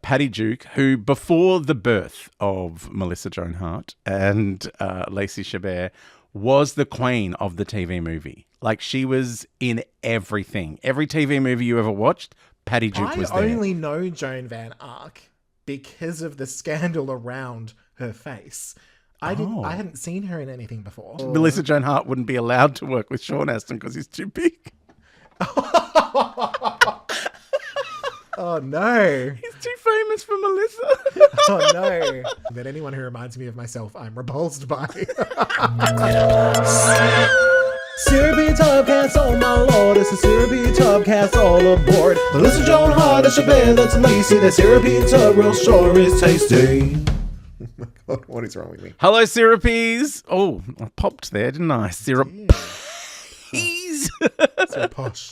Patty Duke, who before the birth of Melissa Joan Hart and Lacey Chabert was the queen of the TV movie. Like, she was in everything. Every TV movie you ever watched, Patty Duke was there. I only know Joan Van Ark because of the scandal around her face. I hadn't seen her in anything before. Melissa Joan Hart wouldn't be allowed to work with Sean Astin because he's too big. Oh no. He's too famous for Melissa. Oh no. But anyone who reminds me of myself, I'm repulsed by. Syrupy Tubcast, oh my lord, it's a Syrupy Tubcast all aboard. Melissa Joan Hart, that's Chabert, that's Lacey, that Syrupy Tub real sure is tasty. Oh my god, what is wrong with me? Hello, Syrupys. Oh, I popped there, didn't I? Syrup. So posh.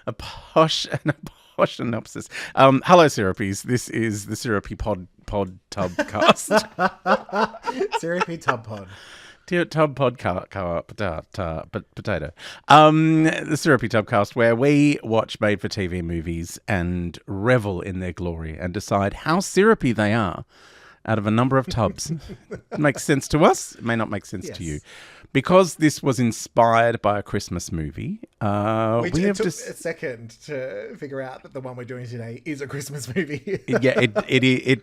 A posh and a posh synopsis. Hello, Syrupys. This is the Syrupy Pod Tubcast. Syrupy Tub Pod. Tub potato. The Syrupy Tubcast, where we watch made-for-TV movies and revel in their glory and decide how syrupy they are out of a number of tubs. It makes sense to us. It may not make sense to you. Because this was inspired by a Christmas movie, it took a second to figure out that the one we're doing today is a Christmas movie. It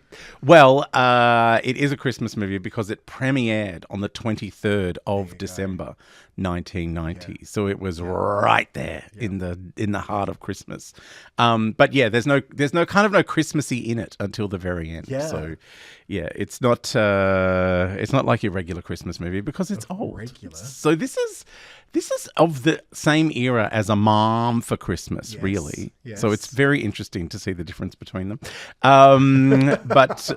is a Christmas movie because it premiered on the 23rd of December, 1990. Yeah. So it was right there in the heart of Christmas. But yeah, there's no Christmassy in it until the very end. Yeah. So yeah, it's not like your regular Christmas movie because it's old. Regular. So this is of the same era as A Mom for Christmas, really. Yes. So it's very interesting to see the difference between them. But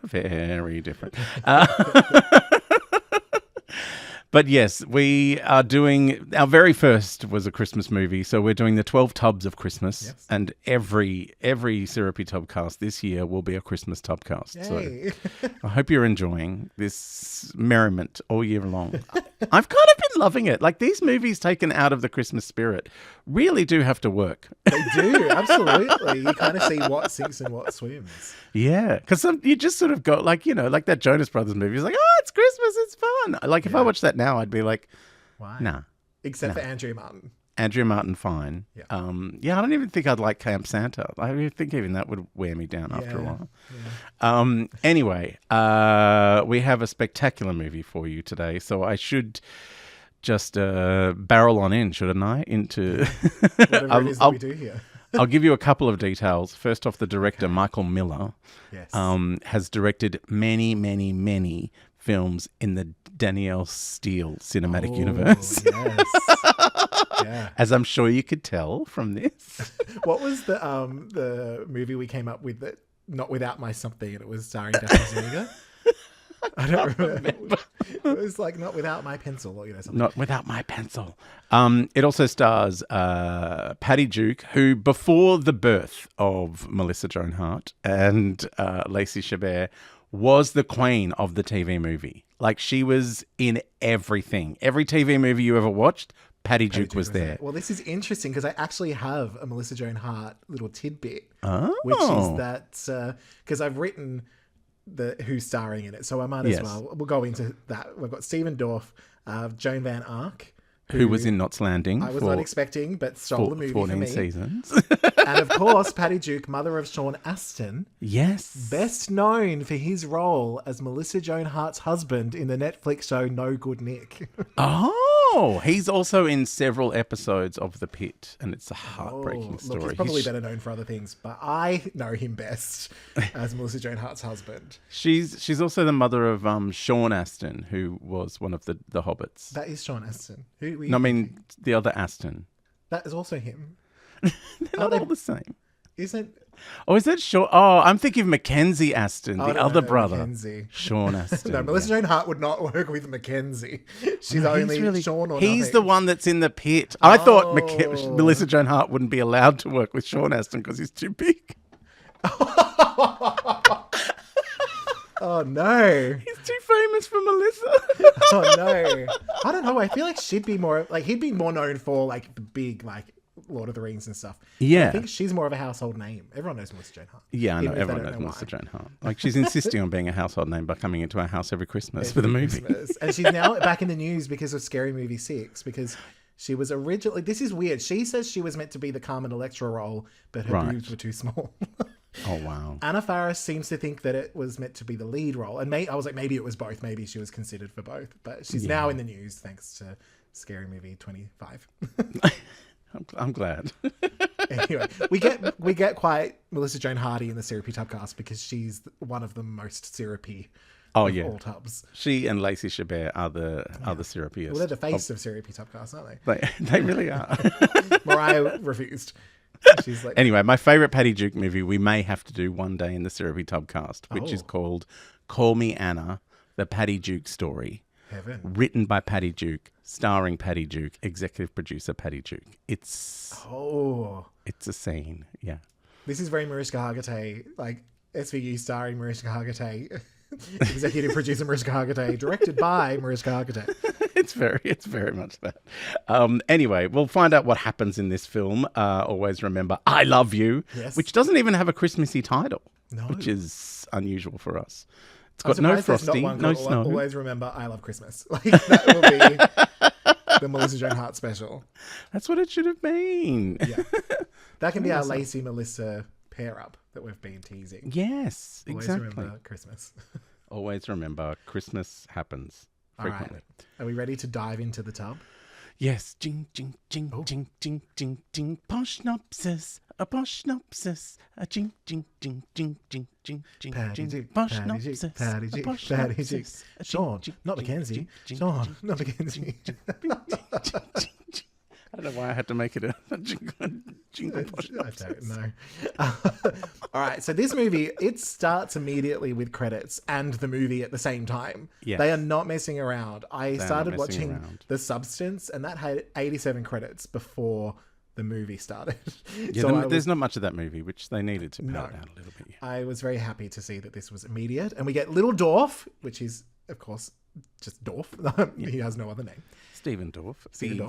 very different. But yes, we are doing, our very first was a Christmas movie, so we're doing the 12 Tubs of Christmas, and every Syrupy Tubcast this year will be a Christmas Tubcast. Yay. So I hope you're enjoying this merriment all year long. I've kind of been loving it. Like, these movies taken out of the Christmas spirit really do have to work. They do, absolutely. You kind of see what sinks and what swims. Yeah, because you just sort of go, like, you know, like that Jonas Brothers movie. It's like, oh, it's Christmas, it's fun. Like, if I watch that now, I'd be like, why? Nah. Except for Andrea Martin. Andrea Martin, fine. Yeah. I don't even think I'd like Camp Santa. I think even that would wear me down after a while. Yeah. Anyway, we have a spectacular movie for you today, so I should just barrel on in, shouldn't I? Into whatever it is that we do here. I'll give you a couple of details. First off, the director, Michael Miller, has directed many, many, many films in the Danielle Steele cinematic universe. Yes. Yeah. As I'm sure you could tell from this. What was the movie we came up with that not without my something and it was starring Daphne Zuniga? I don't remember. It was like Not Without My Pencil or something. Not Without My Pencil. It also stars Patty Duke, who before the birth of Melissa Joan Hart and Lacey Chabert was the queen of the TV movie. Like, she was in everything. Every TV movie you ever watched, Patty Duke was there. Well, this is interesting because I actually have a Melissa Joan Hart little tidbit, which is that because I've written who's starring in it, so I might as well. We'll go into that. We've got Stephen Dorff, Joan Van Ark, who was in Knots Landing. I was not expecting, but stole the movie 14 for me. Seasons. And of course, Patty Duke, mother of Sean Astin. Yes. Best known for his role as Melissa Joan Hart's husband in the Netflix show No Good Nick. Oh, he's also in several episodes of The Pit, and it's a heartbreaking story. Look, he's probably better known for other things, but I know him best as Melissa Joan Hart's husband. She's also the mother of Sean Astin, who was one of the Hobbits. That is Sean Astin. No, I mean the other Astin. That is also him. They're not all the same. Isn't... Oh, is that Sean? Oh, I'm thinking of Mackenzie Astin, the other brother. Mackenzie. Sean Astin. No, Melissa Joan Hart would not work with Mackenzie. She's only Sean or He's nothing. the one that's in The Pit. I thought Melissa Joan Hart wouldn't be allowed to work with Sean Astin because he's too big. Oh, no. He's too famous for Melissa. Oh, no. I don't know. I feel like she'd be more... Like, he'd be more known for, like, the big, like Lord of the Rings and stuff. Yeah. I think she's more of a household name. Everyone knows Melissa Joan Hart. Yeah, I know. Even if they Everyone don't knows know Melissa why. Joan Hart. Like, she's insisting on being a household name by coming into our house every Christmas for the movie. Christmas. And she's now back in the news because of Scary Movie 6, because she was originally... This is weird. She says she was meant to be the Carmen Electra role, but her boobs were too small. Oh, wow. Anna Faris seems to think that it was meant to be the lead role. And I was like, maybe it was both. Maybe she was considered for both. But she's now in the news thanks to Scary Movie 25. I'm glad. Anyway, we get quite Melissa Joan Hardy in the Syrupy Tub cast because she's one of the most syrupy of all tubs. She and Lacey Chabert are the syrupiest. Well, they're the face of Syrupy Tub cast, aren't they? They really are. Mariah refused. She's like, anyway, my favourite Patty Duke movie we may have to do one day in the Syrupy Tub cast, which is called Call Me Anna, the Patty Duke story. Heaven. Written by Patty Duke, starring Patty Duke, executive producer Patty Duke. It's a scene, yeah. This is very Mariska Hargitay, like SVU starring Mariska Hargitay, executive producer Mariska Hargitay, directed by Mariska Hargitay. It's very much that. Anyway, we'll find out what happens in this film. Always remember, I Love You, which doesn't even have a Christmassy title, which is unusual for us. It's got no Frosty, no snow. Always remember, I Love Christmas. Like, that will be the Melissa Joan Hart special. That's what it should have been. Yeah. That can be our Lacey Melissa pair up that we've been teasing. Yes, Always exactly. remember Christmas. Always remember, Christmas happens frequently. All right. Are we ready to dive into the tub? Yes. Jing, jing, jing, jing, jing, jing, jing. Poshnopsis, a poshnopsis, a jing, jing, jing, jing, jing, jing, jing, jing. Poshnopsis, Patty G, Patty G. Sean, not Mackenzie. Sean, not Mackenzie. I don't know why I had to make it a jingle poshnopsis. I don't know. All right, so this movie, it starts immediately with credits and the movie at the same time. Yes. They are not messing around. I started watching The Substance, and that had 87 credits before the movie started. Yeah, so there's not much of that movie, which they needed to pad it out a little bit. Yeah. I was very happy to see that this was immediate. And we get Little Dorff, which is, of course, just Dorff. He has no other name. Stephen Dorff,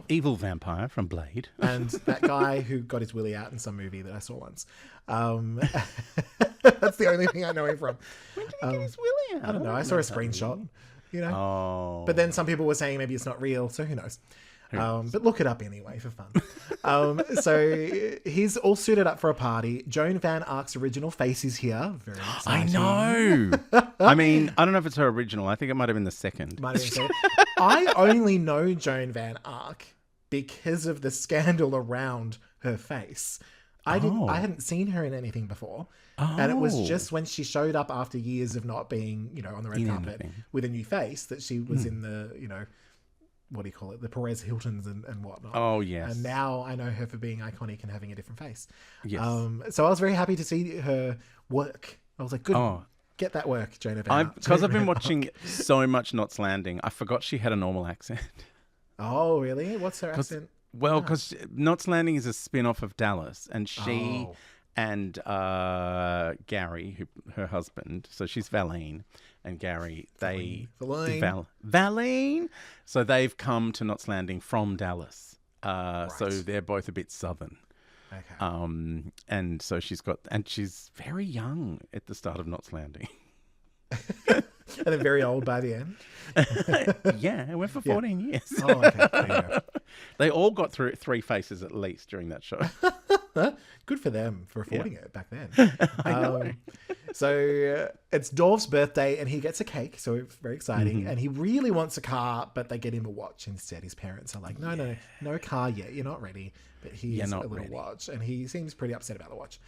evil vampire from Blade. And that guy who got his willy out in some movie that I saw once. That's the only thing I know him from. When did he get his willy out? I don't know. I saw a screenshot, you know. Oh. But then some people were saying maybe it's not real, so who knows? But look it up anyway for fun. So he's all suited up for a party. Joan Van Ark's original face is here. Very exciting. I know. I mean, I don't know if it's her original. I think it might have been the second. I only know Joan Van Ark because of the scandal around her face. I hadn't seen her in anything before. And it was just when she showed up after years of not being, on the red carpet with a new face that she was in the, what do you call it? The Perez Hiltons and whatnot. Oh, yes. And now I know her for being iconic and having a different face. Yes. So I was very happy to see her work. I was like, good. Get that work, Joan Van Ark. Because I've been watching so much Knots Landing, I forgot she had a normal accent. Oh, really? What's her accent? Well, because Knots Landing is a spin-off of Dallas, and she and Gary, her husband, so she's Valine, and Gary, Valine. So they've come to Knots Landing from Dallas. So they're both a bit southern. Okay. And so she's very young at the start of Knots Landing. And then very old by the end. Yeah, it went for 14 years. Oh, okay. There you go. They all got through 3 faces at least during that show. Good for them for affording it back then. I know. So it's Dorff's birthday and he gets a cake, so it's very exciting. Mm-hmm. And he really wants a car, but they get him a watch instead. His parents are like, no car yet. You're not ready. But he's a little watch, and he seems pretty upset about the watch.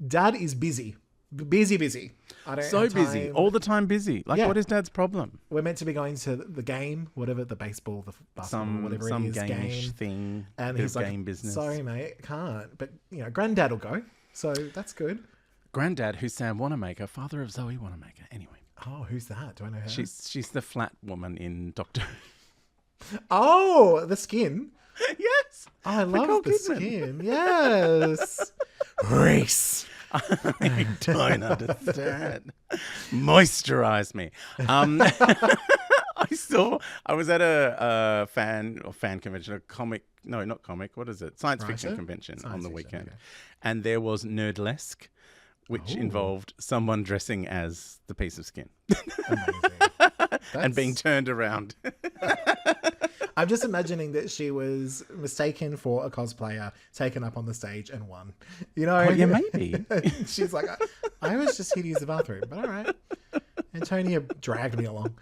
Dad is busy. Busy. I don't have time. Busy. All the time busy. What is Dad's problem? We're meant to be going to the game, whatever, the baseball, the basketball, whatever it is. Some game-ish thing. And he's like, game business. Sorry, mate, can't. But, Granddad will go. So that's good. Granddad, who's Sam Wanamaker, father of Zoe Wanamaker. Anyway. Oh, who's that? Do I know her? She's the flat woman in Doctor Who. Oh, the skin. Yes. Oh, I love the skin. Yes. Reese. I don't understand. Moisturize me. I I was at a fan convention, a comic, no, not comic, what is it? Science fiction convention on the weekend. Okay. And there was Nerdlesque, which involved someone dressing as the piece of skin. Amazing. And being turned around. I'm just imagining that she was mistaken for a cosplayer, taken up on the stage and won. You know? Oh, yeah, maybe. She's like, I was just here to use the bathroom, but all right. Antonia dragged me along.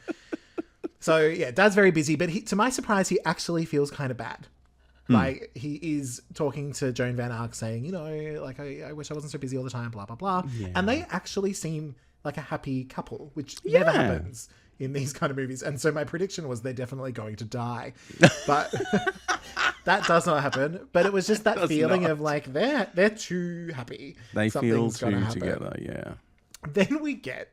So, yeah, Dad's very busy, but to my surprise, he actually feels kind of bad. Like, he is talking to Joan Van Ark saying, you know, like, I wish I wasn't so busy all the time, blah, blah, blah. Yeah. And they actually seem like a happy couple, which never happens in these kind of movies. And so my prediction was they're definitely going to die. But that does not happen. But it was just that feeling of like, they're too happy. They feel too together, yeah. Then we get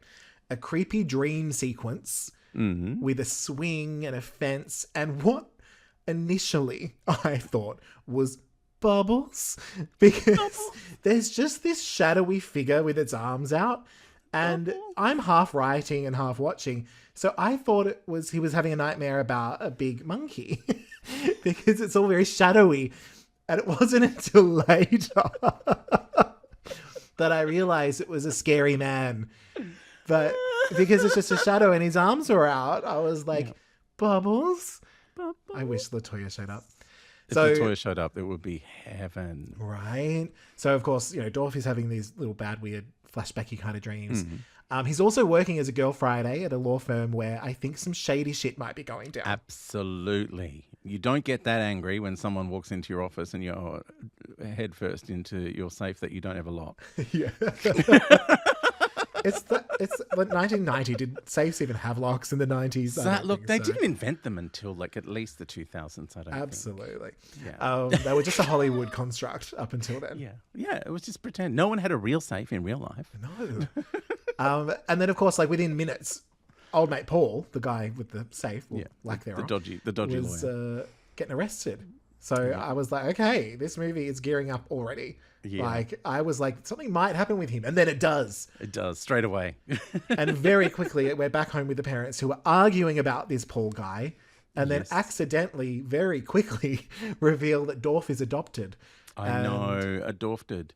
a creepy dream sequence with a swing and a fence. And what initially I thought was Bubbles. Because there's just this shadowy figure with its arms out. And I'm half writing and half watching. So I thought he was having a nightmare about a big monkey because it's all very shadowy. And it wasn't until later that I realized it was a scary man. But because it's just a shadow and his arms were out, I was like, Bubbles? I wish LaToya showed up. If LaToya showed up, it would be heaven. Right. So, of course, you know, Dorff is having these little bad, weird, flashbacky kind of dreams. He's also working as a Girl Friday at a law firm where I think some shady shit might be going down. Absolutely. You don't get that angry when someone walks into your office and you're head first into your safe that you don't ever lock. Yeah. It's like 1990. Did safes even have locks in the 90s? Look, they didn't invent them until like at least the 2000s, I don't Absolutely. think. Yeah. They were just a Hollywood construct up until then. Yeah, it was just pretend. No one had a real safe in real life. No. And then, of course, like within minutes, old mate Paul, the guy with the safe, lack thereof, the dodgy was lawyer, getting arrested. So I was like, okay, this movie is gearing up already. Yeah. Like, I was like, something might happen with him. And then it does. It does, straight away. And very quickly, we're back home with the parents who are arguing about this Paul guy. And then accidentally, very quickly, reveal that Dorff is adopted. I know, adopted.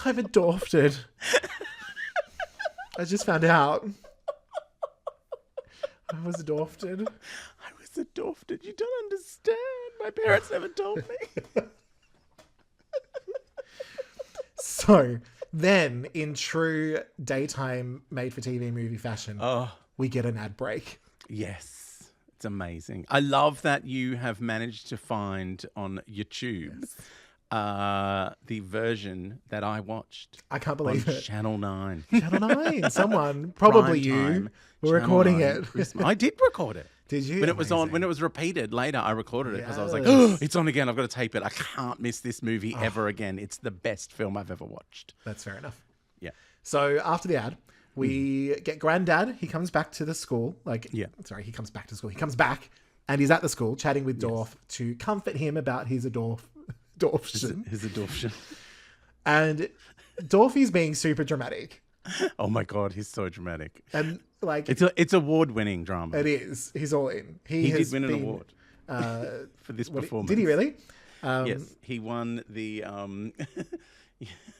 I'm adopted. I just found out. I was adopted. You don't understand. My parents never told me. So then, in true daytime made-for-TV movie fashion, we get an ad break. Yes. It's amazing. I love that you have managed to find on YouTube the version that I watched. I can't believe it. Channel 9. Channel 9. Someone, probably you, were recording it. I did record it. Did you? When it was on, when it was repeated later, I recorded it because I was like, oh, it's on again. I've got to tape it. I can't miss this movie ever again. It's the best film I've ever watched. That's fair enough. Yeah. So after the ad, we get Granddad. He comes back to the school. He comes back to school. He comes back and he's at the school chatting with Dorff to comfort him about his adoption. His adoption. And Dorff is being super dramatic. Oh my God, he's so dramatic. And like it's award-winning drama. It is. He's all in. He did win an award for this performance. Did he really? Yes, he won the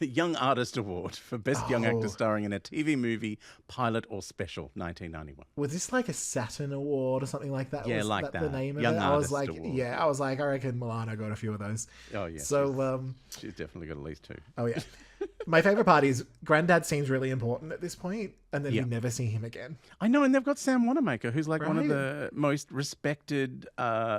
Young Artist Award for Best Young Actor starring in a TV movie, pilot or special, 1991. Was this like a Saturn Award or something like that? Yeah, was like that. The name Young of it? Artist Award. I was like, I reckon Milana got a few of those. Oh yeah. So she's definitely got at least 2. Oh yeah. My favorite part is Granddad seems really important at this point, and then we never see him again. I know, and they've got Sam Wanamaker, who's like one of the most respected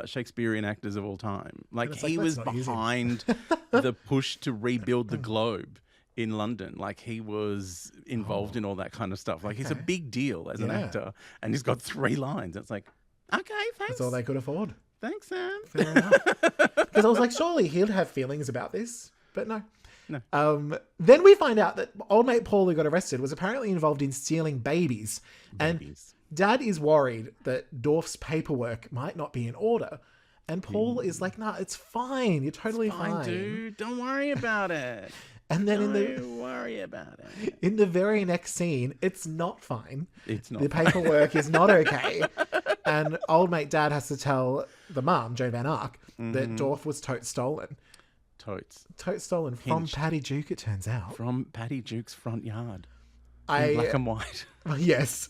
Shakespearean actors of all time. Like he was behind the push to rebuild the Globe in London. Like he was involved in all that kind of stuff. Like he's a big deal as an actor, and he's got 3 lines. It's like, okay, thanks. That's all they could afford. Thanks, Sam. Fair enough. Because I was like, surely he'll have feelings about this, but no. Then we find out that old mate Paul, who got arrested, was apparently involved in stealing babies. And Dad is worried that Dorff's paperwork might not be in order. And Paul is like, nah, it's fine. You're totally fine. Dude. Don't worry about it. And then Don't worry about it. in the very next scene, it's not fine. It's not The paperwork is not okay. And old mate Dad has to tell the mum, Joan Van Ark, that Dorff was totes stolen. Totes. Totes stolen from Paddy Duke, it turns out. From Paddy Duke's front yard. In black and white. Yes.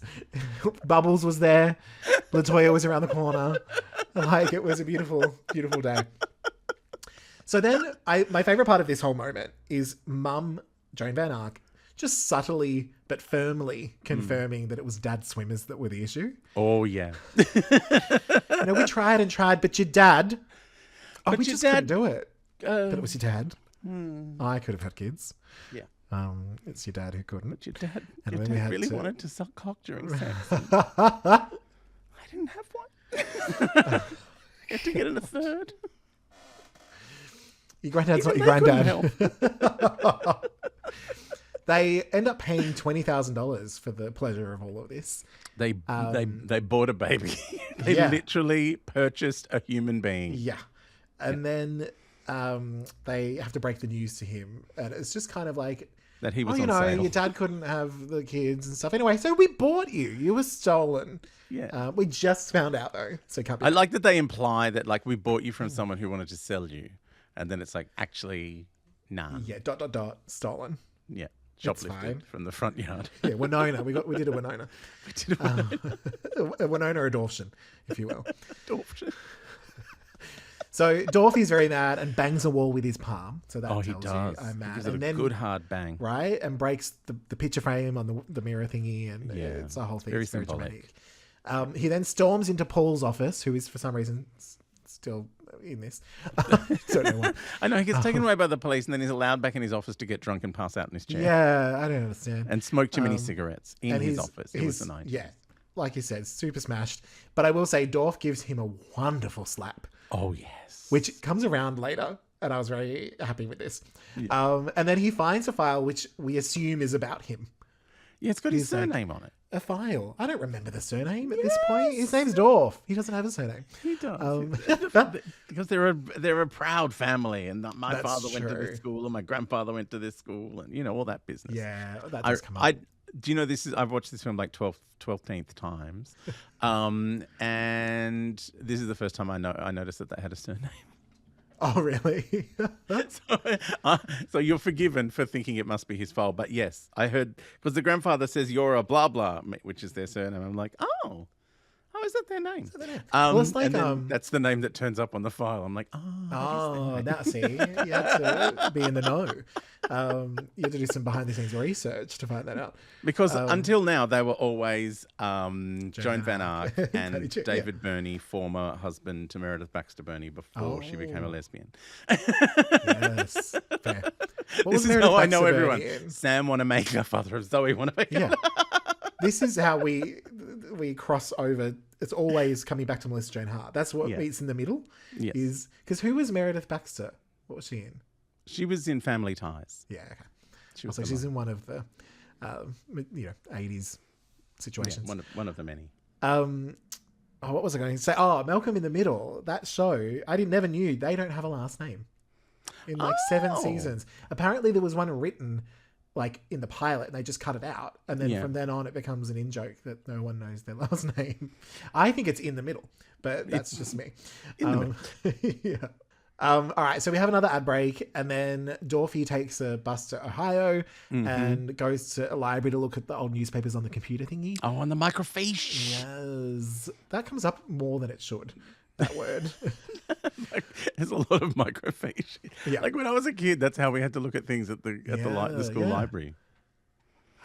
Bubbles was there. Latoya was around the corner. Like, it was a beautiful, beautiful day. So then, my favourite part of this whole moment is Mum, Joan Van Ark, just subtly but firmly confirming that it was Dad's swimmers that were the issue. Oh, yeah. You know, we tried and tried, but your dad... Oh, But we your just dad- couldn't do it. But it was your dad. I could have had kids. Yeah. It's your dad who couldn't. But your dad, And your when we dad had really to- wanted to suck cock during sex. I didn't have one. I had to get in a third. Your granddad's not Even your they couldn't granddad. help. They end up paying $20,000 for the pleasure of all of this. They bought a baby. They Yeah. literally purchased a human being. Yeah. And then they have to break the news to him. And it's just kind of like, That he was you on know, sale. your dad couldn't have the kids and stuff. Anyway, so we bought you. You were stolen. Yeah. We just found out, though. So can't be I like that they imply that, like, we bought you from someone who wanted to sell you. And then it's like, actually, nah. Yeah, ... stolen. Yeah. fine. Shoplifted from the front yard. Yeah, Winona. We did a Winona. We did a A Winona or a Dorfshin, if you will. Dorff. So Dorothy's very mad and bangs a wall with his palm. So that Oh, he tells does. you I'm mad. He gives it And a then, good hard bang. right, and breaks the picture frame on the mirror thingy, and Yeah, it's a whole thing. very It's very symbolic. dramatic. He then storms into Paul's office, who is for some reason still in this. Don't know why. I know, he gets taken away by the police and then he's allowed back in his office to get drunk and pass out in his chair. Yeah, I don't understand. And smoke too many cigarettes in And his office. It was the night. Yeah, like you said, super smashed. But I will say, Dorff gives him a wonderful slap, Oh, yes. which comes around later. And I was very happy with this. And then he finds a file which we assume is about him. Yeah, it's got his He's like- surname on it. A file. I don't remember the surname at this point. His name's Dorff. He doesn't have a surname. He does. But Because they're a proud family, and my That's father went to true. this school, and my grandfather went to this school, and you know all that business. yeah, that does come up. Do you know this is? I've watched this film like 12th times, and this is the first time I noticed that they had a surname. Oh, really? So you're forgiven for thinking it must be his file, but yes, I heard because the grandfather says you're a blah blah, which is their surname. I'm like, oh, is that their name? Well, it's like, and then that's the name that turns up on the file. I'm like, Oh, now see, you have to be in the know. You have to do some behind the scenes research to find that out. because until now they were always Joan Van Van Ark. Ark Patty and Duke, David Burney, former husband to Meredith Baxter Burney before she became a Oh. lesbian. Yes, fair. What This was is Meredith how I know Baxter everyone. Burney in? Sam Wanamaker, father of Zoe Wanamaker. Yeah. This is how we cross over. It's always coming back to Melissa Joan Hart. That's what Yeah. meets in the middle. Yes. Is because who was Meredith Baxter? What was she in? She was in Family Ties. Yeah, okay. She was So the she's in one of the 80s situations. one of the many. What was I going to say? Oh, Malcolm in the Middle. That show, I never knew they don't have a last name in like 7 seasons. Apparently, there was one written like in the pilot, and they just cut it out, and then from then on, it becomes an in joke that no one knows their last name. I think it's in the middle, but that's just me. In the middle. Yeah. All right, so we have another ad break, and then Dorothy takes a bus to Ohio and goes to a library to look at the old newspapers on the computer thingy. Oh, on the microfiche. Yes, that comes up more than it should. That word. There's a lot of microfiche. Yeah. Like when I was a kid, that's how we had to look at things at the school library.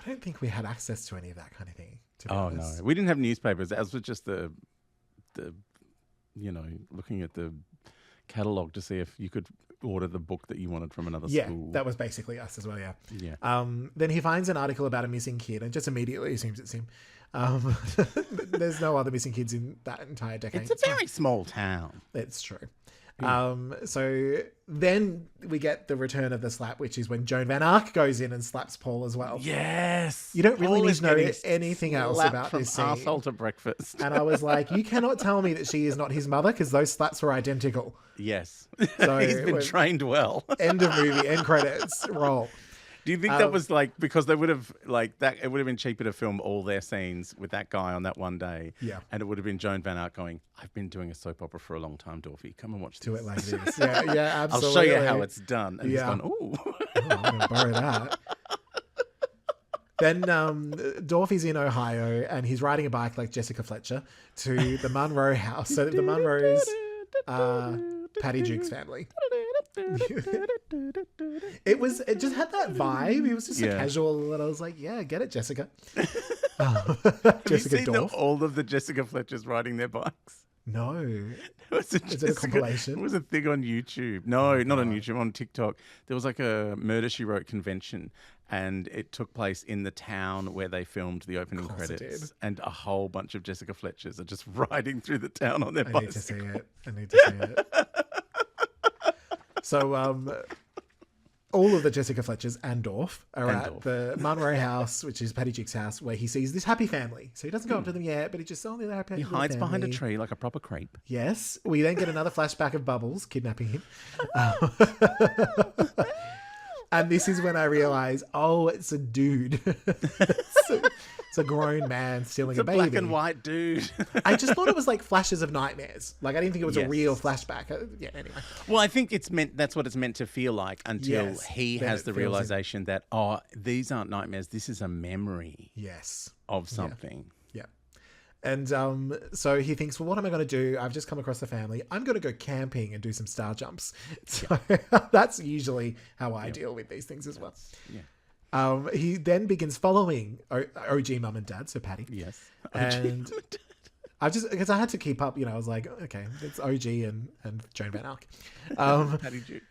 I don't think we had access to any of that kind of thing. To be Oh honest. no, we didn't have newspapers. As was just the looking at the catalog to see if you could order the book that you wanted from another school. Yeah, that was basically us as well. Yeah. Yeah. Then he finds an article about a missing kid and just immediately assumes it's him. There's no other missing kids in that entire decade. It's a very small town. It's true. So then we get the return of the slap, which is when Joan Van Ark goes in and slaps Paul as well. Yes. You don't really Paul need is to know getting anything else slapped about from this scene. arsehole to breakfast. And I was like, you cannot tell me that she is not his mother, because those slaps were identical. Yes. So he's been trained well. End of movie, end credits, roll. Do you think that was like, because they would have like that, it would have been cheaper to film all their scenes with that guy on that one day. Yeah. And it would have been Joan Van Ark going, I've been doing a soap opera for a long time, Dorothy. Come and watch this. Do it like this. Yeah, absolutely. I'll show you how it's done. And he's gone, ooh. I'm going to borrow that. Then Dorothy's in Ohio and he's riding a bike like Jessica Fletcher to the Munro house. So the Munros are Patty Duke's family. It just had that vibe. It was just a casual, and I was like, yeah, get it, Jessica. Have Jessica you seen Dorff. all of the Jessica Fletchers riding their bikes? No. Is it a compilation? It was a thing on YouTube. No, not on YouTube, on TikTok. There was like a Murder, She Wrote convention, and it took place in the town where they filmed the opening credits. And a whole bunch of Jessica Fletchers are just riding through the town on their bicycles. I need to see it. So, all of the Jessica Fletchers and Dorff are at the Munro house, which is Patty Duke's house, where he sees this happy family. So he doesn't go up to them yet, but he just, they're happy. He hides behind a tree like a proper creep. Yes. We then get another flashback of Bubbles kidnapping him. And this is when I realize, it's a dude. It's a grown man stealing a baby. Black and white dude. I just thought it was like flashes of nightmares. Like, I didn't think it was a real flashback. Anyway. Well, I think that's what it's meant to feel like until he has the realization that, these aren't nightmares. This is a memory of something. Yeah. And so he thinks, well, what am I going to do? I've just come across the family. I'm going to go camping and do some star jumps. So that's usually how I deal with these things as well. Yeah. He then begins following OG mum and dad, so Patty. Yes. And because I had to keep up, I was like, okay, it's OG and Joan Van Ark. Patty Duke.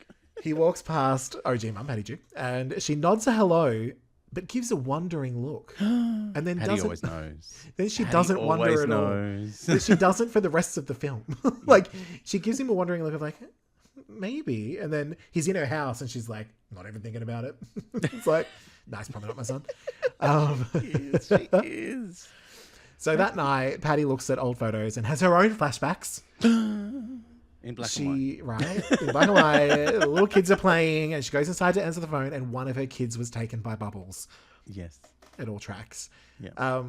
He walks past OG mum, Patty Duke, and she nods a hello, but gives a wondering look. And then Patty always knows. Then she doesn't wonder at all. But she doesn't for the rest of the film. Like, she gives him a wondering look of like, maybe. And then he's in her house and she's like, not even thinking about it. It's like, nice, probably not my son. She is. So that night, Patty looks at old photos and has her own flashbacks. In black and white. Right? In black and white. The little kids are playing and she goes inside to answer the phone and one of her kids was taken by Bubbles. Yes. It all tracks. Yeah.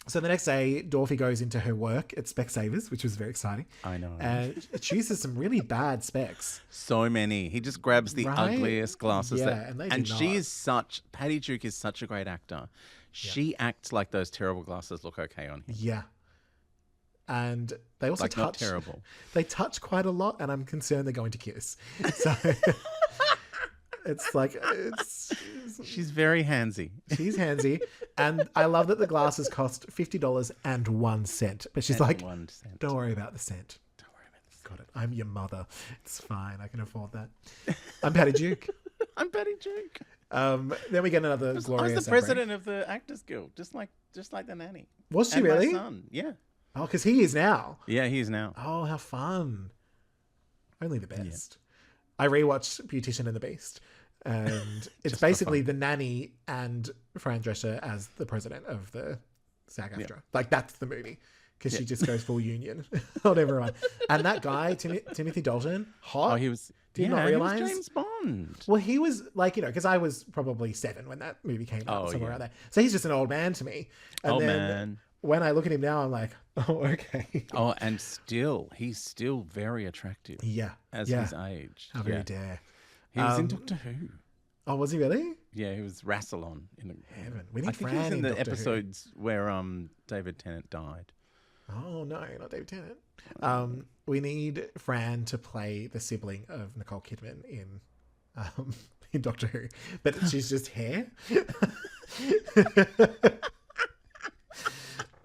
So the next day, Dorothy goes into her work at Specsavers, which was very exciting. I know. And she uses some really bad specs. So many. He just grabs the ugliest glasses. Yeah, and she is Patty Duke is such a great actor. She acts like those terrible glasses look okay on him. Yeah. And they also touch. Not terrible. They touch quite a lot, and I'm concerned they're going to kiss. So it's like she's very handsy. She's handsy, and I love that the glasses cost $50.01. But she's like, 1 cent. Don't worry about the cent. Don't worry about the cent. Got it. I'm your mother. It's fine. I can afford that. I'm Patty Duke. I'm Patty Duke. Then we get another glorious. I was the president of the Actors Guild, just like the nanny. Was she really? My son. Yeah. Oh, because he is now. Yeah, he is now. Oh, how fun! Only the best. Yeah. I rewatched Beautician and the Beast, and it's basically the nanny and Fran Drescher as the president of the SAG-AFTRA. Yeah. Like, that's the movie, because she just goes full union on everyone. And that guy, Timothy Dalton, hot. Oh, he was. Did not realize. He was James Bond. Well, he was like, because I was probably 7 when that movie came out, somewhere around there. So he's just an old man to me. And man. When I look at him now, I'm like, oh, okay. Oh, and he's still very attractive. Yeah. As his age. How very dare. He was in Doctor Who. Oh, was he really? Yeah, he was Rassilon in Heaven. We need I think Fran he was in the Doctor episodes where David Tennant died. Oh, no, not David Tennant. We need Fran to play the sibling of Nicole Kidman in Doctor Who. But she's just hair.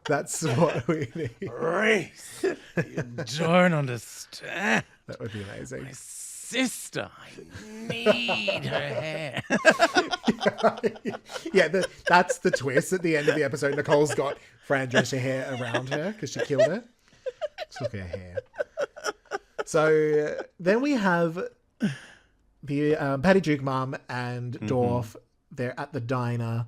That's what we need. Reese, you don't understand. That would be amazing. My sister, I need her hair. That's the twist at the end of the episode. Nicole's got Fran Drescher hair around her because she killed her. Took her hair. So then we have the Patty Duke mum and Dorff. They're at the diner.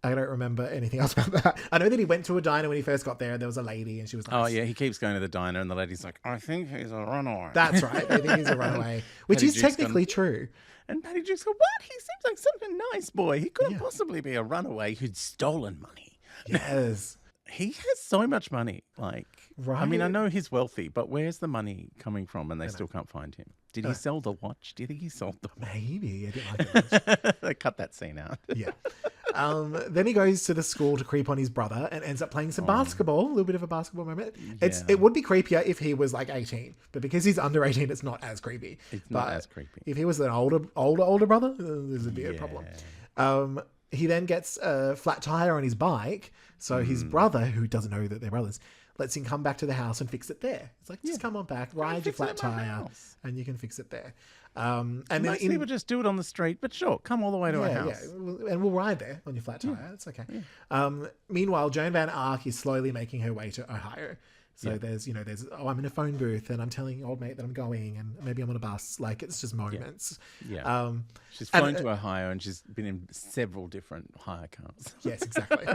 I don't remember anything else about that. I know that he went to a diner when he first got there and there was a lady and she was like... Oh, yeah, he keeps going to the diner and the lady's like, I think he's a runaway. That's right. They think he's a runaway, which Patty is Duke's technically true. And Patty Duke's go, what? He seems like such a nice boy. He couldn't possibly be a runaway who'd stolen money. Yes. He has so much money. Like, Right. I mean, I know he's wealthy, but where's the money coming from? And they still can't find him. Did he sell the watch? Do you think he sold the watch? Maybe. I didn't like it. They cut that scene out. Yeah. Then he goes to the school to creep on his brother and ends up playing some basketball. A little bit of a basketball moment. It would be creepier if he was like 18, but because he's under 18, it's not as creepy. It's not as creepy. If he was an older brother, there's a bit of a problem. He then gets a flat tire on his bike, so his brother, who doesn't know that they're brothers, lets him come back to the house and fix it there. It's like, just come on back, ride your flat tire, and you can fix it there. And most people just do it on the street, but sure, come all the way to a house. Yeah, and we'll ride there on your flat tire. It's okay. Meanwhile, Joan Van Ark is slowly making her way to Ohio. So there's I'm in a phone booth and I'm telling old mate that I'm going and maybe I'm on a bus. Like, it's just moments. Yeah. She's flown to Ohio and she's been in several different hire cars. Yes, exactly.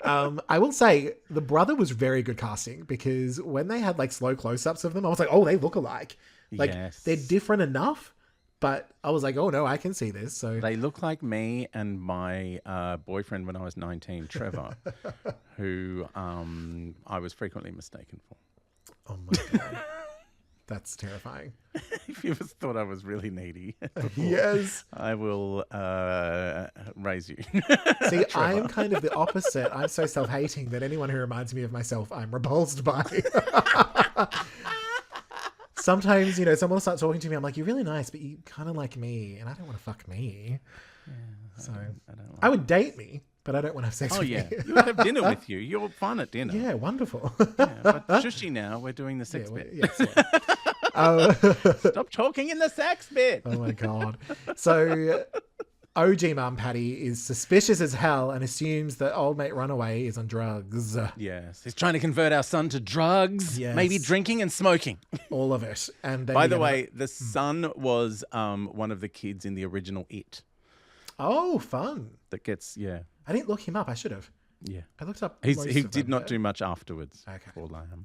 I will say the brother was very good casting because when they had like slow close-ups of them, I was like, oh, they look alike. Like, they're different enough. But I was like, oh, no, I can see this. So they look like me and my boyfriend when I was 19, Trevor, who I was frequently mistaken for. Oh, my God. That's terrifying. If you ever thought I was really needy, yes, I will raise you. See, I am kind of the opposite. I'm so self-hating that anyone who reminds me of myself, I'm repulsed by. Sometimes, someone will start talking to me. I'm like, you're really nice, but you kind of like me, and I don't want to fuck me. Yeah, so I would date me, but I don't want to have sex with me. You would have dinner with you. You're fun at dinner. Yeah, wonderful. But shushy now. We're doing the sex bit. Yes, Stop talking in the sex bit. Oh, my God. So OG Mum Patty is suspicious as hell and assumes that old mate Runaway is on drugs. Yes. He's trying to convert our son to drugs. Yes. Maybe drinking and smoking. All of it. And by the way, the son was one of the kids in the original It. Oh, fun. That gets, I didn't look him up. I should have. Yeah. I looked up. He did not do much afterwards. Okay. For Liam.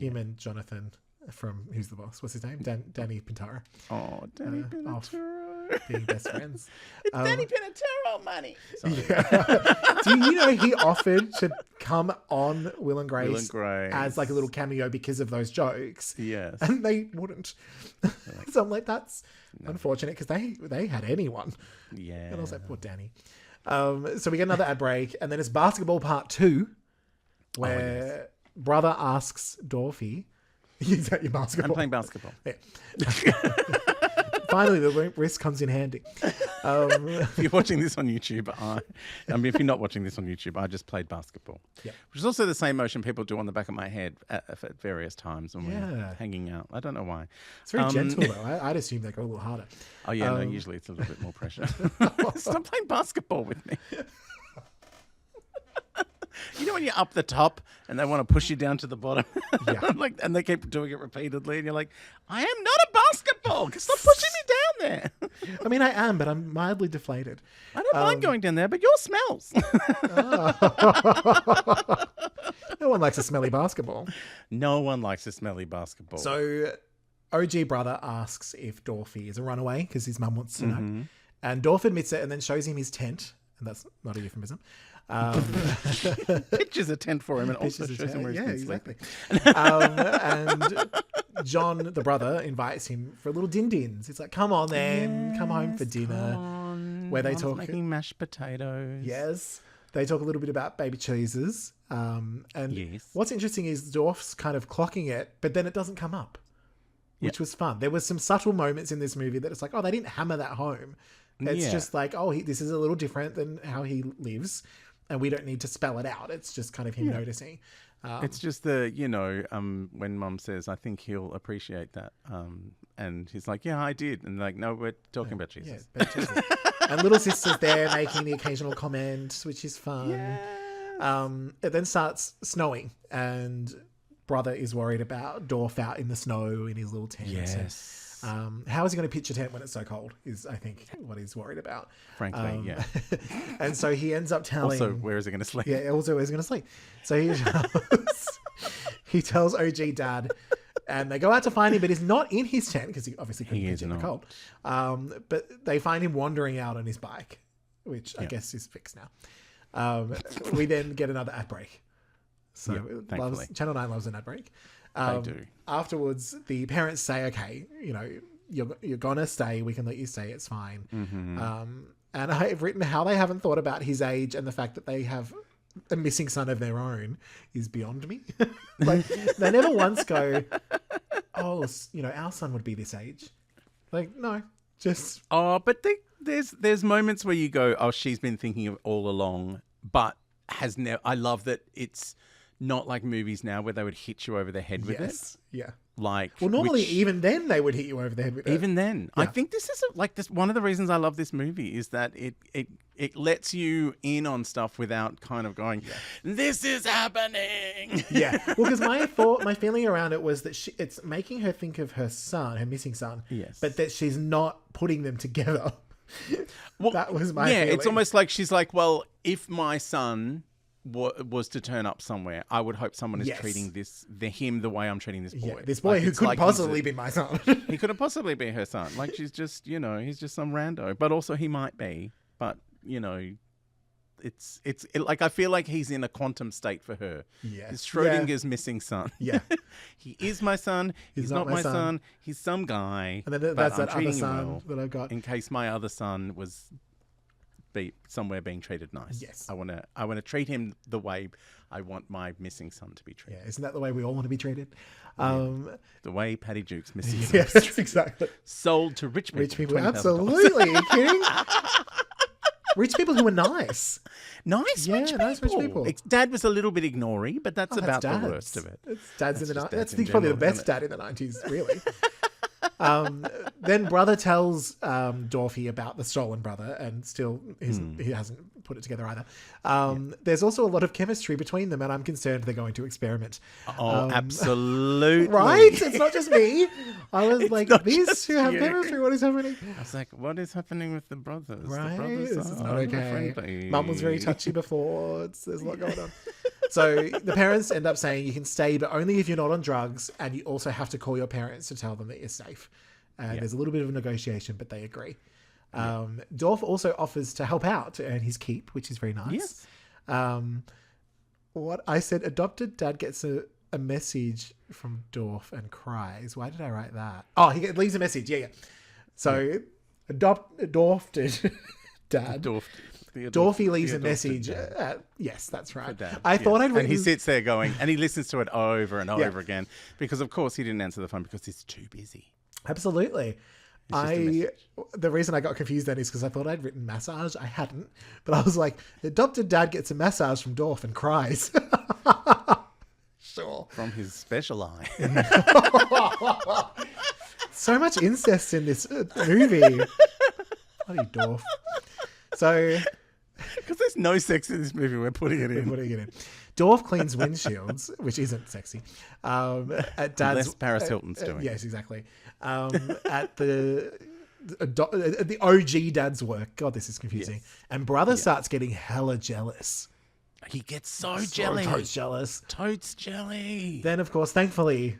Him and Jonathan from Who's the Boss? What's his name? Danny Pintaro. Oh, Danny Pintaro. Being best friends. It's Danny Pintaro money. Yeah. Do you know he offered to come on Will and Grace as like a little cameo because of those jokes? Yes. And they wouldn't. So I'm like, that's unfortunate because they had anyone. Yeah. And I was like, poor Danny. So we get another ad break and then it's basketball part 2 where brother asks Dorothy, is that your basketball? I'm playing basketball. Yeah. Finally, the wrist comes in handy. If you're watching this on YouTube, if you're not watching this on YouTube, I just played basketball. Yep. Which is also the same motion people do on the back of my head at various times when we're hanging out. I don't know why. It's very gentle, though. I'd assume they go a little harder. Oh, yeah, no, usually it's a little bit more pressure. Stop playing basketball with me. You know when you're up the top and they want to push you down to the bottom? Yeah. And they keep doing it repeatedly and you're like, I am not a basketball. Stop pushing me down there. I mean, I am, but I'm mildly deflated. I don't mind going down there, but yours smells. No one likes a smelly basketball. No one likes a smelly basketball. So OG brother asks if Dorothy is a runaway because his mum wants to know. And Dorff admits it and then shows him his tent. And that's not a euphemism. Pitches a tent for him and also shows him where he's been sleeping. And John, the brother, invites him for little din-dins. It's like, come on then, come home for dinner. Where they talk making mashed potatoes. Yes. They talk a little bit about baby cheeses. And what's interesting is Dorff's kind of clocking it, but then it doesn't come up, which was fun. There was some subtle moments in this movie that it's like, oh, they didn't hammer that home. It's just like, oh, this is a little different than how he lives. And we don't need to spell it out. It's just kind of him noticing. It's just when Mum says, I think he'll appreciate that. And he's like, yeah, I did. And like, no, we're talking about Jesus. Yeah, Jesus. And little sister's there making the occasional comment, which is fun. Yeah. It then starts snowing and brother is worried about Dorff out in the snow in his little tent. Yes. How is he going to pitch a tent when it's so cold is, I think, what he's worried about. Frankly, yeah. And so he ends up telling... Also, where is he going to sleep? Yeah, also, where is he going to sleep? So he tells OG Dad, and they go out to find him, but he's not in his tent because he obviously couldn't pitch it in the cold. But they find him wandering out on his bike, which I guess is fixed now. We then get another ad break. So Channel 9 loves an ad break. They do. Afterwards, the parents say, okay, you're going to stay. We can let you stay. It's fine. Mm-hmm. And I've written how they haven't thought about his age, and the fact that they have a missing son of their own is beyond me. Like, they never once go, oh, our son would be this age. Like, no, just... Oh, but there's moments where you go, oh, she's been thinking of all along, but has never... I love that it's not like movies now where they would hit you over the head with it. Yeah. Like, well, normally even then they would hit you over the head with it. Even then, I think this is this. One of the reasons I love this movie is that it lets you in on stuff without kind of going, "This is happening." Yeah. Well, because my feeling around it was that it's making her think of her son, her missing son. Yes. But that she's not putting them together. Well, that was my feeling. It's almost like she's like, well, if my son was to turn up somewhere, I would hope someone is treating him the way I'm treating this boy. Yeah, this boy who couldn't possibly be my son. He couldn't possibly be her son. Like, she's just, he's just some rando. But also he might be. But, it's like, I feel like he's in a quantum state for her. Yeah. He's Schrodinger's missing son. Yeah. He is my son. He's not my son. He's some guy. And then that's that other son that I've got. In case my other son was... somewhere being treated nice. Yes. I want to treat him the way I want my missing son to be treated. Yeah, isn't that the way we all want to be treated? The way Paddy Duke's missing son. Yes, exactly. Sold to rich people. Rich people, absolutely. Are you kidding? Rich people who are nice. Nice rich people. Nice rich people. Dad was a little bit ignory, but that's about the worst of it. Dad's in the 90s. That's probably the best dad in the 90s, really. Then brother tells Dorothy about the stolen brother, and still he hasn't put it together either. There's also a lot of chemistry between them, and I'm concerned they're going to experiment. Oh, absolutely. Right? It's not just me. I was like, these two have chemistry. What is happening? I was like, what is happening with the brothers? Right? The brothers this is not okay. friendly. Mum was very touchy before. There's a lot going on. So the parents end up saying you can stay, but only if you're not on drugs, and you also have to call your parents to tell them that you're safe. And there's a little bit of a negotiation, but they agree. Dorff also offers to help out to earn his keep, which is very nice. Yes. What I said, adopted dad gets a message from Dorff and cries. Why did I write that? Oh, he leaves a message. Yeah. So adopted dad. Dorothy leaves a message. Yes, that's right. I thought I'd written... And he sits there going, and he listens to it over and over again, because of course he didn't answer the phone because he's too busy. Absolutely. The reason I got confused then is because I thought I'd written massage. I hadn't, but I was like, adopted dad gets a massage from Dorff and cries. Sure. From his special eye. So much incest in this movie. Bloody Dorff. So... Because there's no sex in this movie, we're putting it in. Dorff cleans windshields, which isn't sexy. At Dad's, unless Paris Hilton's doing it. Yes, exactly. At the OG Dad's work. God, this is confusing. Yes. And brother starts getting hella jealous. He gets so jealous. Totes jelly. Then, of course, thankfully,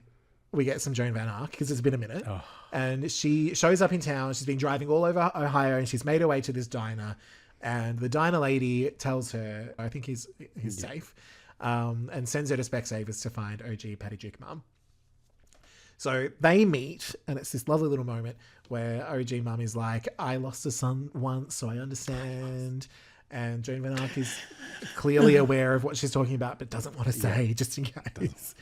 we get some Joan Van Ark, because it's been a minute. Oh. And she shows up in town. She's been driving all over Ohio, and she's made her way to this diner. And the diner lady tells her, I think he's safe, and sends her to Specsavers to find OG Paddy Duke Mum. So they meet, and it's this lovely little moment where OG Mum is like, I lost a son once, so I understand. And Joan Van Ark is clearly aware of what she's talking about, but doesn't want to say, just in case.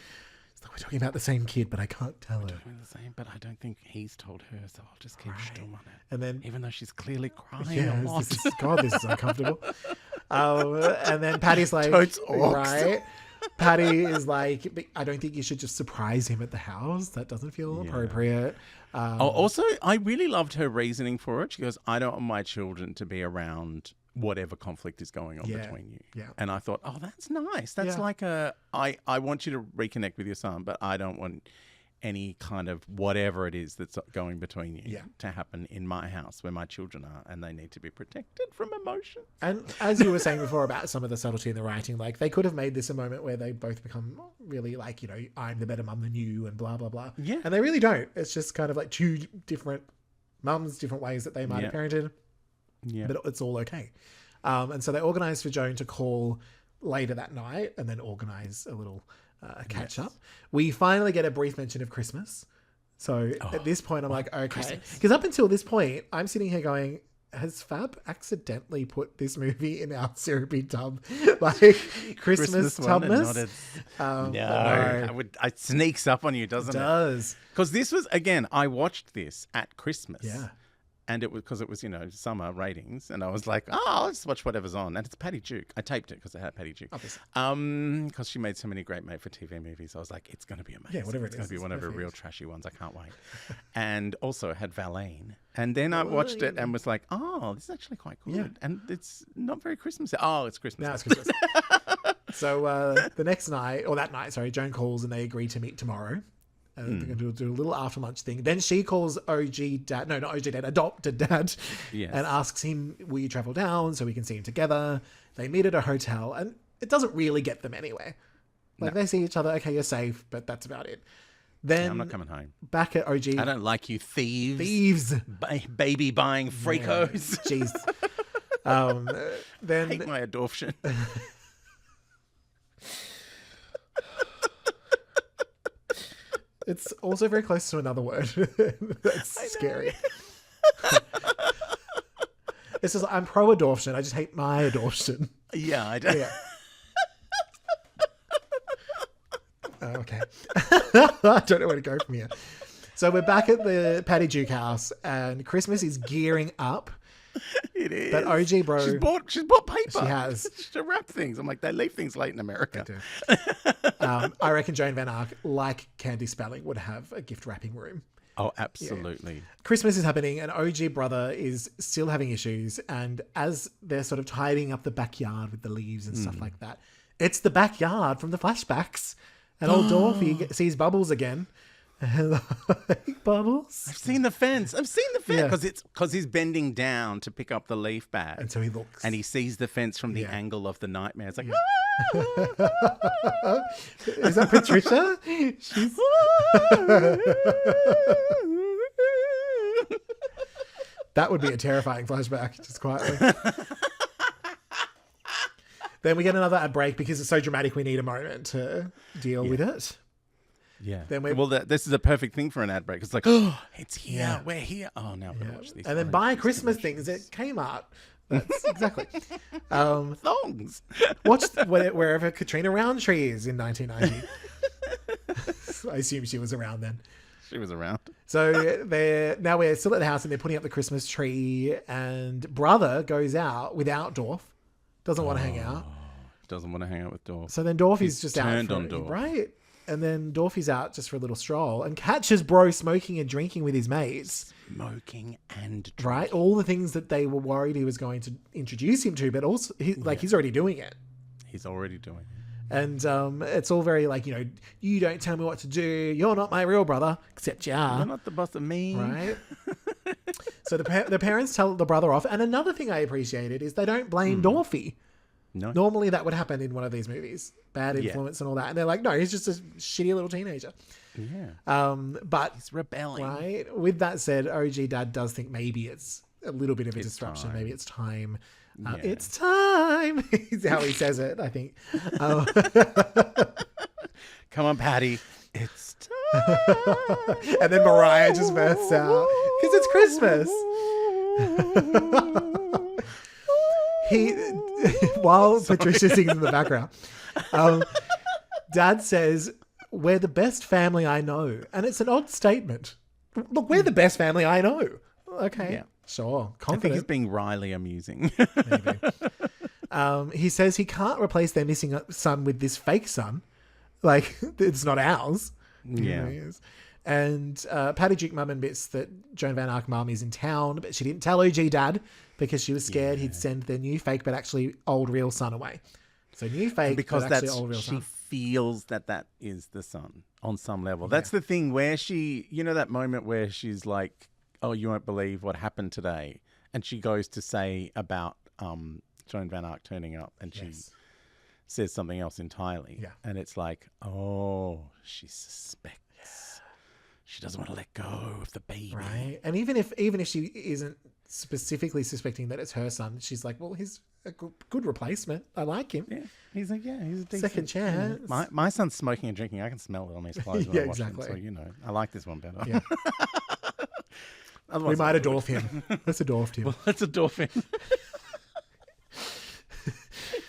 We're talking about the same kid, but I can't tell her. Talking the same, but I don't think he's told her, so I'll just keep still on it. And then, even though she's clearly crying a lot. This is uncomfortable. And then Paddy's like, Totes right? Paddy is like, I don't think you should just surprise him at the house. That doesn't feel appropriate. Also, I really loved her reasoning for it. She goes, I don't want my children to be around whatever conflict is going on between you. Yeah. And I thought, oh, that's nice. That's like I want you to reconnect with your son, but I don't want any kind of whatever it is that's going between you to happen in my house where my children are, and they need to be protected from emotion. And as you were saying before about some of the subtlety in the writing, like they could have made this a moment where they both become really like, you know, I'm the better mum than you and blah, blah, blah. Yeah. And they really don't. It's just kind of like two different mums, different ways that they might have parented. Yeah. But it's all okay. And so they organised for Joan to call later that night and then organise a little catch up. We finally get a brief mention of Christmas. So at this point, I'm like, okay. Because up until this point, I'm sitting here going, has Fab accidentally put this movie in our Syrupy tub? Like Christmas tubness? No. It sneaks up on you, doesn't it? It does. Because this was, again, I watched this at Christmas. Yeah. And it was because it was, you know, summer ratings. And I was like, oh, I'll just watch whatever's on. And it's Patty Duke. I taped it because I had Patty Duke. Obviously. Because she made so many great made-for-TV movies. I was like, it's going to be amazing. Yeah, whatever it's going to be one of her real trashy ones. I can't wait. And also it had Valane. And then I watched it and was like, oh, this is actually quite good. Yeah. And it's not very Christmas. Oh, it's Christmas. Now it's Christmas. So the next night, or that night, sorry, Joan calls and they agree to meet tomorrow. And they're going to do a little after lunch thing. Then she calls OG dad, no, not OG dad, adopted dad, and asks him, will you travel down so we can see him together? They meet at a hotel, and it doesn't really get them anywhere. Like they see each other, okay, you're safe, but that's about it. Then I'm not coming home. Back at OG. I don't like you thieves. Thieves. Baby buying freakos. Jeez. Then hate my adoption. It's also very close to another word. That's scary. It's just, I'm pro-adoption. I just hate my adoption. Yeah, I do. Yeah. Okay. I don't know where to go from here. So we're back at the Patty Duke house and Christmas is gearing up. It is. But OG bro. She's bought paper. She has. To wrap things. I'm like, they leave things late in America. They do. I reckon Joan Van Ark, like Candy Spelling, would have a gift wrapping room. Oh, absolutely. Yeah. Christmas is happening and OG brother is still having issues. And as they're sort of tidying up the backyard with the leaves and stuff like that, it's the backyard from the flashbacks. And old Dorothy sees Bubbles again. Like, Bubbles? I've seen the fence because he's bending down to pick up the leaf bag. And so he looks. And he sees the fence from the angle of the nightmare. It's like, is that Patricia? She's... That would be a terrifying flashback, just quietly. Then we get another ad break because it's so dramatic we need a moment to deal with it. Yeah. Then this is a perfect thing for an ad break. It's like, oh, it's here. Yeah. We're here. Oh, now I've got to watch this. And then buy Christmas things at Kmart. That's exactly. Thongs. Watch wherever Katrina Roundtree is in 1990. I assume she was around then. She was around. So now we're still at the house and they're putting up the Christmas tree and brother goes out without Dorff. Doesn't want to hang out. Doesn't want to hang out with Dorff. So then Dorff is just turned out. On Dorff. Right. And then Dorothy's out just for a little stroll and catches bro smoking and drinking with his mates. Smoking and drinking. Right? All the things that they were worried he was going to introduce him to, but also he's already doing it. He's already doing it. And it's all very like, you don't tell me what to do. You're not my real brother, except you are. You're not the boss of me. Right? So the parents tell the brother off. And another thing I appreciated is they don't blame Dorothy. No. Normally that would happen in one of these movies. Bad influence and all that. And they're like, no, he's just a shitty little teenager. Yeah. But he's rebelling. Right. With that said, OG dad does think maybe it's a little bit of a disruption. Time. Maybe it's time. It's time. Is how he says it, I think. Come on, Patty. It's time. And then Mariah just bursts out because it's Christmas. While Patricia sings in the background, Dad says, "We're the best family I know," and it's an odd statement. Look, we're the best family I know. Okay, sure, confident. I think he's being wryly amusing. Maybe. He says he can't replace their missing son with this fake son. Like, it's not ours. Yeah. And Patty Duke mum admits that Joan Van Ark mum is in town, but she didn't tell OG dad because she was scared he'd send their new fake but actually old real son away. So new fake, because but actually old real she son. feels that is the son on some level. That's the thing where she, that moment where she's like, "Oh, you won't believe what happened today," and she goes to say about Joan Van Ark turning up, and she says something else entirely. Yeah. And it's like, oh, she suspects. She doesn't want to let go of the baby. Right. And even if she isn't specifically suspecting that it's her son, she's like, well, he's a good replacement. I like him. Yeah. He's a decent second chance. My son's smoking and drinking. I can smell it on his clothes when I wash them. So, I like this one better. Yeah. We might have Dorff him. Let's have Dorff him. Well, let's have Dorff him.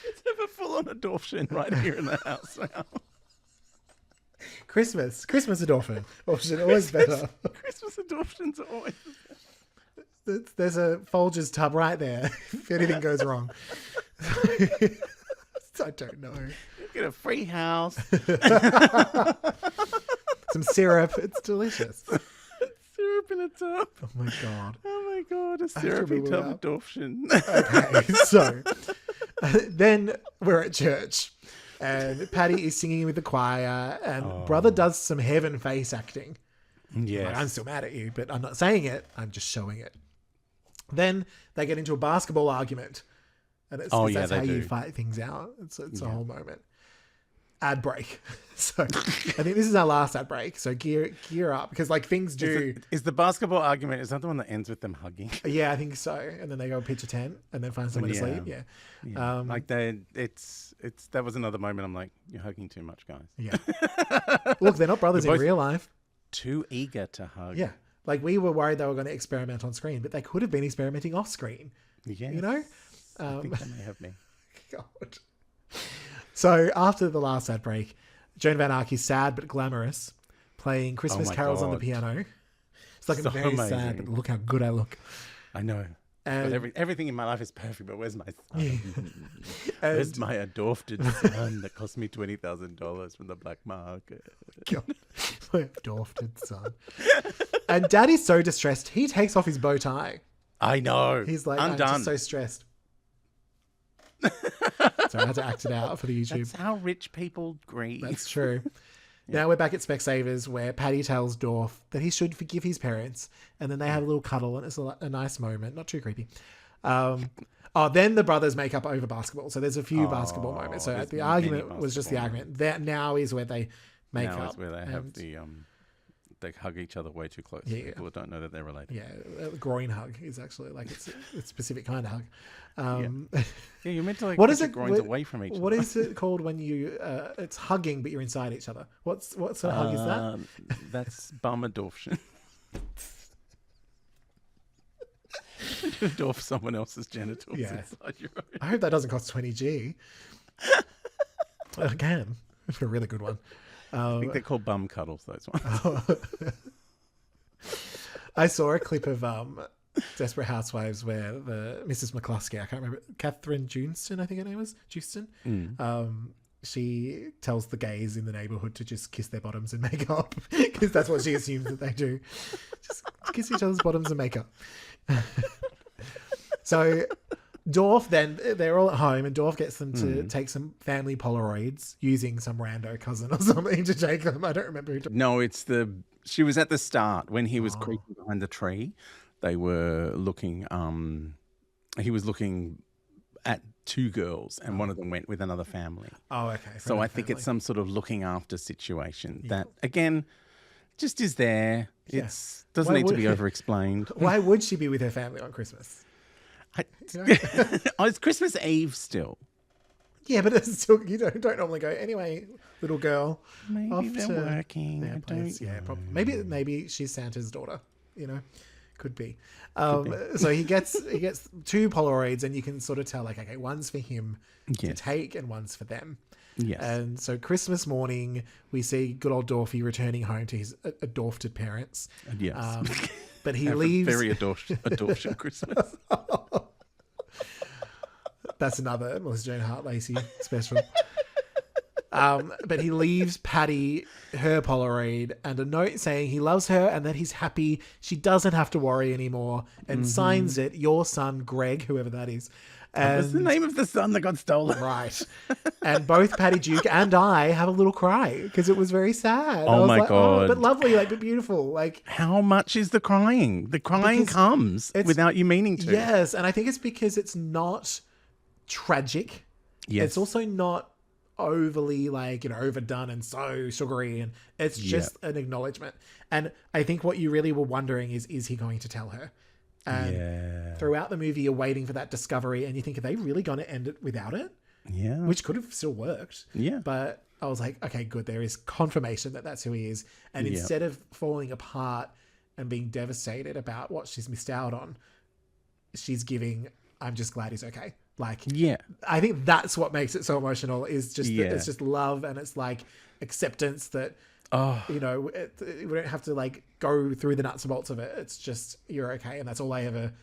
Let's have a full-on adoption right here in the house now. Christmas adoption. Always better. Christmas adoptions are always better. There's a Folgers tub right there if anything goes wrong. I don't know. You get a free house. Some syrup. It's delicious. Syrup in a tub. Oh my god. Oh my god, a syrupy tub adoption. Okay, so then we're at church. And Patty is singing with the choir, and brother does some heaven face acting. Yes. Like, I'm still mad at you, but I'm not saying it. I'm just showing it. Then they get into a basketball argument. And that's how you fight things out. It's a whole moment. Ad break. So I think this is our last ad break. So gear up, because things do. Is the basketball argument, is that the one that ends with them hugging? Yeah, I think so. And then they go pitch a tent and then find somewhere to sleep. Yeah. That was another moment. I'm like, you're hugging too much, guys. Yeah. Look, they're not brothers in real life. Too eager to hug. Yeah. We were worried they were going to experiment on screen, but they could have been experimenting off screen. Yeah. I think they may have been. God. So after the last ad break, Joan Van Ark is sad but glamorous, playing Christmas carols on the piano. It's I'm very amazing. Sad, but look how good I look. I know. But everything in my life is perfect, but where's my son? Where's my adopted son that cost me $20,000 from the black market? God, my adopted son. And Daddy's so distressed, he takes off his bow tie. I know. He's like, I'm just so stressed. So I had to act it out for the YouTube. That's how rich people grieve. That's true. Now we're back at Specsavers, where Paddy tells Dorff that he should forgive his parents, and then they have a little cuddle, and it's a nice moment, not too creepy. Then the brothers make up over basketball. So there's a few basketball moments. So the argument was just the argument. That now is where they make up. Now is where they have they hug each other way too close. Yeah. People don't know that they're related. Yeah, a groin hug is actually it's a specific kind of hug. Yeah, you're meant to what is your it, groins away from each other. What is it called when you it's hugging but you're inside each other? What sort of hug is that? That's bum adoption. You adopt someone else's genitals inside your own. I hope that doesn't cost 20G. Again, it's a really good one. I think they're called bum cuddles, those ones. I saw a clip of Desperate Housewives where the Mrs. McCluskey, I can't remember, Catherine Junston, I think her name was, Justin. She tells the gays in the neighborhood to just kiss their bottoms and make up, because that's what she assumes that they do. Just kiss each other's bottoms and make up. So Dorff, then they're all at home, and Dorff gets them to take some family Polaroids using some rando cousin or something to take them. I don't remember who. No, she was at the start when he was creeping behind the tree. They were looking. He was looking at two girls, and one of them went with another family. Oh, okay. So I think it's some sort of looking after situation that, again, just is there. It doesn't need to be over-explained. Why would she be with her family on Christmas? It's Christmas Eve still. Yeah, but it's still, you don't normally go, anyway, little girl. Maybe they're working. I don't know. Probably. Maybe she's Santa's daughter, Could be. So he gets two Polaroids, and you can sort of tell, okay, one's for him to take and one's for them. Yes. And so Christmas morning, we see good old Dorfy returning home to his adopted parents. Yes. But he leaves. Very adoption Christmas. That's another Melissa Joan Hart Lacey special. But he leaves Patty her Polaroid and a note saying he loves her and that he's happy she doesn't have to worry anymore, and signs it, your son, Greg, whoever that is. And what's the name of the son that got stolen? Right. And both Patty Duke and I have a little cry because it was very sad. Oh, my God. Oh, but lovely, like, but beautiful. Like, how much is the crying? The crying comes without you meaning to. Yes. And I think it's because it's not tragic. Yes. It's also not overly, like, overdone and so sugary, and it's just an acknowledgement. And I think what you really were wondering is he going to tell her? And throughout the movie, you're waiting for that discovery, and you think, are they really going to end it without it? Yeah. Which could have still worked. Yeah. But I was like, okay, good. There is confirmation that that's who he is. And instead of falling apart and being devastated about what she's missed out on, she's giving, I'm just glad he's okay. Like, I think that's what makes it so emotional, is just that it's just love, and it's like acceptance that, we don't have to like go through the nuts and bolts of it. It's just, you're okay. And that's all I ever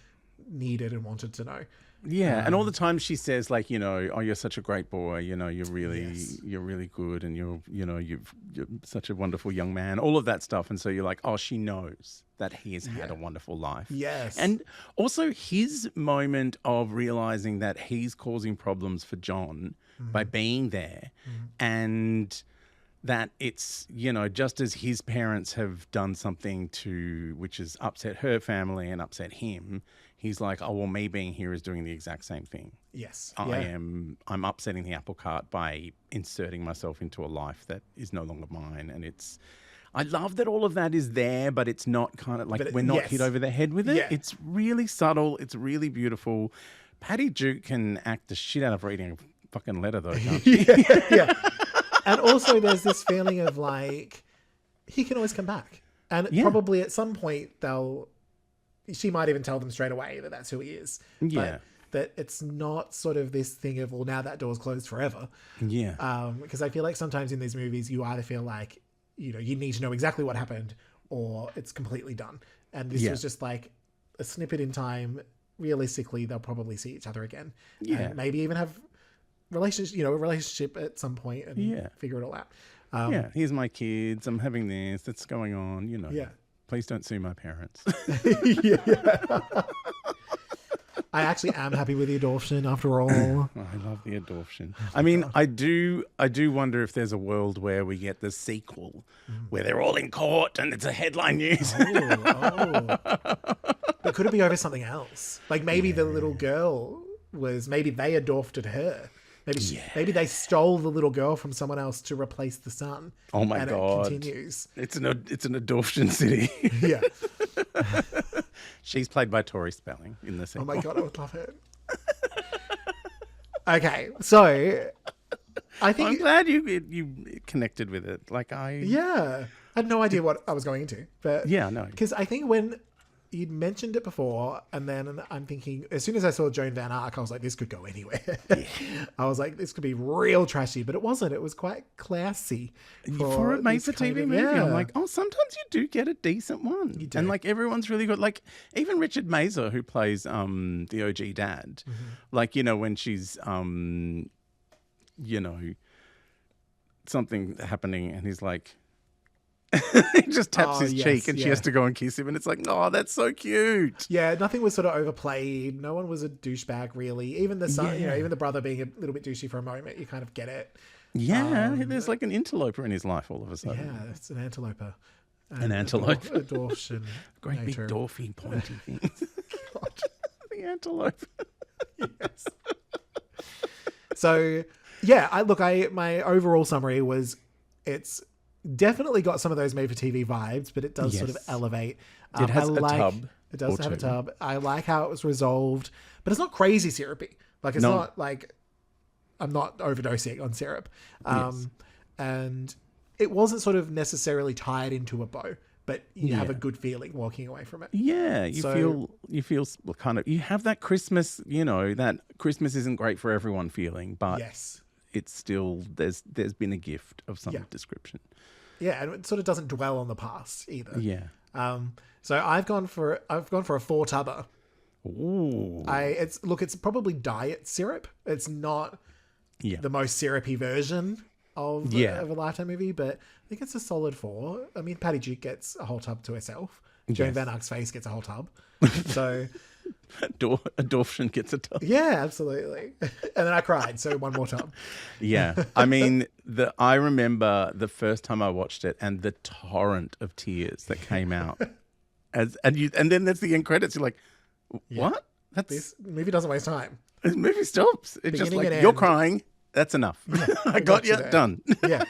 needed and wanted to know. Yeah. And all the time she says, like, oh, you're such a great boy. You're really good. And you're such a wonderful young man, all of that stuff. And so you're like, oh, she knows that he has had a wonderful life. Yes. And also his moment of realizing that he's causing problems for John by being there, and that it's, just as his parents have done something which has upset her family and upset him, he's like, oh, well, me being here is doing the exact same thing. Yes. I'm upsetting the apple cart by inserting myself into a life that is no longer mine. And I love that all of that is there, but it's not kind of like, we're not hit over the head with it. Yeah. It's really subtle. It's really beautiful. Patty Duke can act the shit out of reading a fucking letter, though, can't she? Yeah. And also there's this feeling of like, he can always come back. And probably at some point she might even tell them straight away that that's who he is. Yeah. But that it's not sort of this thing of, well, now that door's closed forever. Yeah. Because I feel like sometimes in these movies, you either feel like, you need to know exactly what happened, or it's completely done. And this was just like a snippet in time. Realistically, they'll probably see each other again. Yeah. And maybe even have a relationship at some point and figure it all out. Here's my kids. I'm having this. That's going on. Yeah. Please don't sue my parents. I actually am happy with the adoption after all. I love the adoption. I mean, I do wonder if there's a world where we get the sequel where they're all in court and it's a headline news. But could it be over something else? Like maybe the little girl maybe they adopted her. Maybe they stole the little girl from someone else to replace the son. Oh my God. It continues. It's an adoption city. Yeah. She's played by Tori Spelling in the sequel. Oh my God, I would love it. Okay, so I think I'm glad you connected with it. Like I had no idea what I was going into, but no, because I think when you'd mentioned it before, and then I'm thinking, as soon as I saw Joan Van Ark, I was like, this could go anywhere. I was like, this could be real trashy, but it wasn't. It was quite classy for a made-for-TV movie. Yeah. I'm like, oh, sometimes you do get a decent one, and like everyone's really good. Like even Richard Mazer, who plays the OG dad, like when she's something happening, and he's like. He just taps his cheek and she has to go and kiss him, and it's like, oh, that's so cute. Yeah, nothing was sort of overplayed. No one was a douchebag, really. Even the son, even the brother being a little bit douchey for a moment, you kind of get it. Yeah, there's like an interloper in his life all of a sudden. Yeah, it's an anteloper. An antelope. A dwarf. Great big dwarfy pointy things. God. The antelope. Yes. So, my overall summary was it's definitely got some of those made-for-TV vibes, but it does sort of elevate. It has a tub. It does have a tub. I like how it was resolved, but it's not crazy syrupy. Like, it's not like I'm not overdosing on syrup. And it wasn't sort of necessarily tied into a bow, but you have a good feeling walking away from it. Yeah, you feel kind of, you have that Christmas, that Christmas isn't great for everyone feeling, but it's still, there's been a gift of some description. Yeah, and it sort of doesn't dwell on the past either. Yeah. So I've gone for a 4-tubber. Ooh. It's probably diet syrup. It's not the most syrupy version of a Lifetime movie, but I think it's a solid 4. I mean, Patty Duke gets a whole tub to herself. Joan Van Ark's face gets a whole tub. So a Dorfchen gets a tub. yeah, absolutely. And then I cried, so one more tub. Yeah. I mean, I remember the first time I watched it and the torrent of tears that came out. And then there's the end credits. You're like, what? This movie doesn't waste time. The movie stops. It's just Beginning like, and you're end. crying. That's enough. Yeah, I got you. there. Done. Yeah.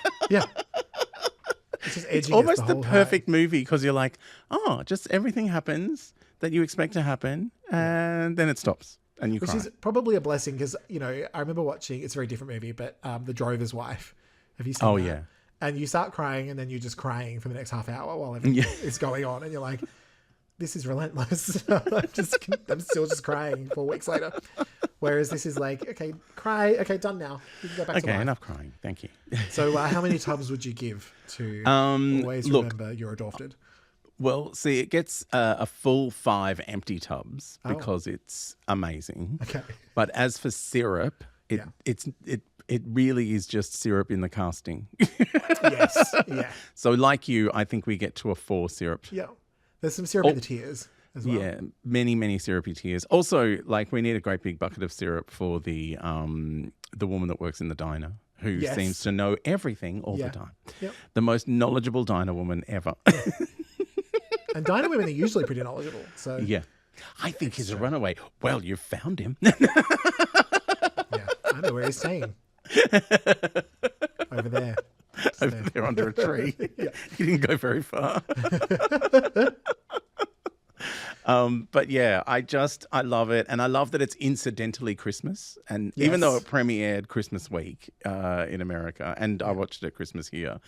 It's just edging Almost us the whole perfect movie because you're like, oh, just everything happens that you expect to happen, and then it stops, and you Which cry. is probably a blessing because, I remember watching, it's a very different movie, but The Drover's Wife. Have you seen that? Yeah. And you start crying and then you're just crying for the next half hour while everything is going on. And you're like, this is relentless. I'm still just crying 4 weeks later. Whereas this is like, okay, cry. Okay, done now. You can go back to life. Okay, enough crying. Thank you. So how many tubs would you give to always remember you're adopted? Well, see, it gets a full 5 empty tubs because it's amazing. Okay. But as for syrup, it really is just syrup in the casting. Yes. Yeah. So like you, I think we get to a 4 syrup. Yeah. There's some syrup in the tears as well. Yeah, many, many syrupy tears. Also, like we need a great big bucket of syrup for the woman that works in the diner who seems to know everything all the time. Yep. The most knowledgeable diner woman ever. And diner women are usually pretty knowledgeable. So yeah. I think he's a runaway. Well, you found him. yeah, I know where he's staying. Over there. Over there under a tree. He didn't go very far. But yeah, I love it. And I love that it's incidentally Christmas. And even though it premiered Christmas week in America, and I watched it at Christmas here,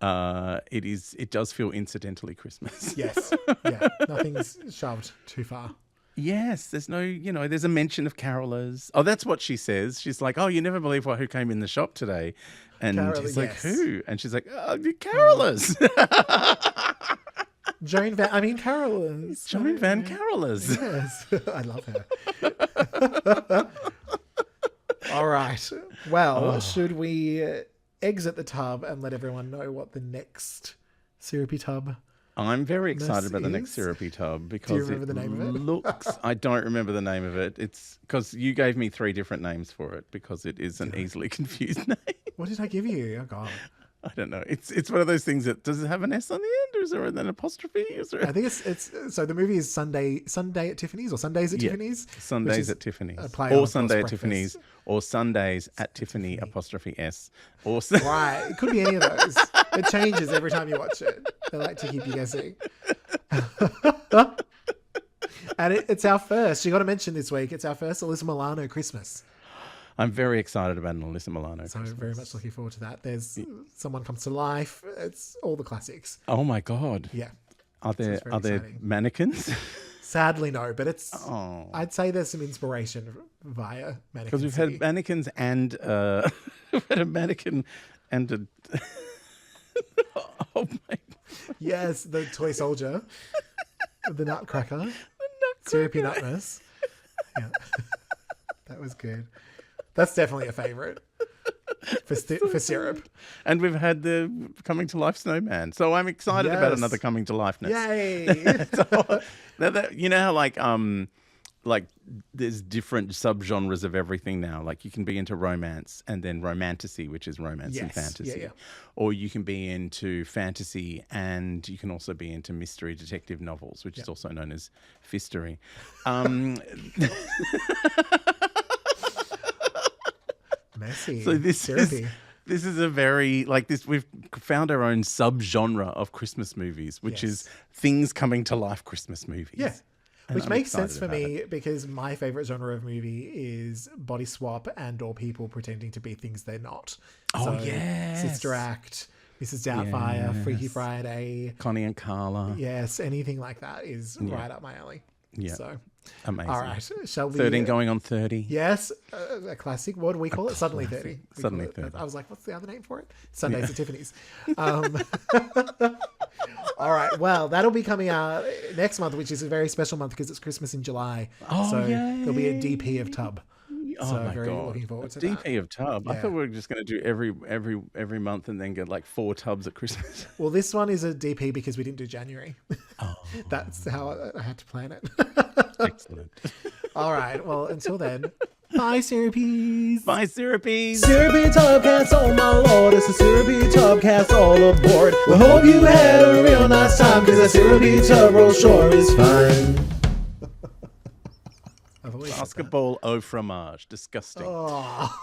it does feel incidentally Christmas. Yes. Yeah. Nothing's shoved too far. Yes, there's no, there's a mention of carolers. Oh, that's what she says. She's like, oh, you never believe who came in the shop today. And he's like, who? And she's like, oh, the carolers. Joan Van Carolers. Joan Van Carolers. Yes. I love her. All right. Well, should we exit the tub and let everyone know what the next syrupy tub I'm very excited about the next syrupy tub because do you remember the name of it? Looks. I don't remember the name of it. It's because you gave me 3 different names for it because it is an easily confused name. What did I give you? Oh God. I don't know. It's one of those things that does it have an S on the end or is there an apostrophe? I think it's so the movie is Sunday at Tiffany's or Sundays at Tiffany's. Sundays at Tiffany's. Or Sunday at Tiffany's or Sundays at Tiffany *S. Or right. It could be any of those. It changes every time you watch it. They like to keep you guessing. And it's our first. You got to mention this week. It's our first Alyssa Milano Christmas. I'm very excited about an Alyssa Milano So Christmas. very much looking forward to that. There's Someone Comes to Life. It's all the classics. Oh my God. Yeah. Are there exciting. mannequins? Sadly, no, but it's. I'd say there's some inspiration via mannequins. Because we've had mannequins and we've had a mannequin and a. Oh my. Yes, the toy soldier, the Nutcracker, Syrupy Nutness. Yeah, that was good. That's definitely a favourite for syrup. And we've had the Coming to Life Snowman. So I'm excited about another Coming to Life-ness. Yay! So, you know how like there's different subgenres of everything now. Like you can be into romance and then romantasy, which is romance and fantasy. Yeah. Or you can be into fantasy and you can also be into mystery detective novels, which is also known as fistery. Messy. So Syrupy. this is a very we've found our own subgenre of Christmas movies, which is things coming to life Christmas movies. Yeah. And Which I'm makes sense excited for about me it. because my favorite genre of movie is body swap and or people pretending to be things they're not. Oh, yes. Sister Act, Mrs. Doubtfire, Yes. Freaky Friday. Connie and Carla. Yes, anything like that is right up my alley. Yeah. So, Amazing. all right. Shall we? 13 going on 30. Yes, a classic. What do we call it? Suddenly 30. We Suddenly call it- 30. I was like, what's the other name for it? Sundays at Tiffany's. All right. Well, that'll be coming out next month, which is a very special month because it's Christmas in July. Oh, so yay. there'll be a DP of Tub. Oh So my very god! looking forward to DP that. of tub. I Yeah. thought we were just going to do every month and then get like 4 tubs at Christmas. Well, this one is a DP because we didn't do January. Oh, That's how I had to plan it. excellent. All right. Well, until then, bye, Syrupys. Bye, Syrupy. Syrupy Tubcast, oh my lord, it's a Syrupy Tubcast all aboard. We hope you had a real nice time, cause that Syrupy Tub roll sure is fine. I've always said that. Basketball au fromage. Disgusting. Oh.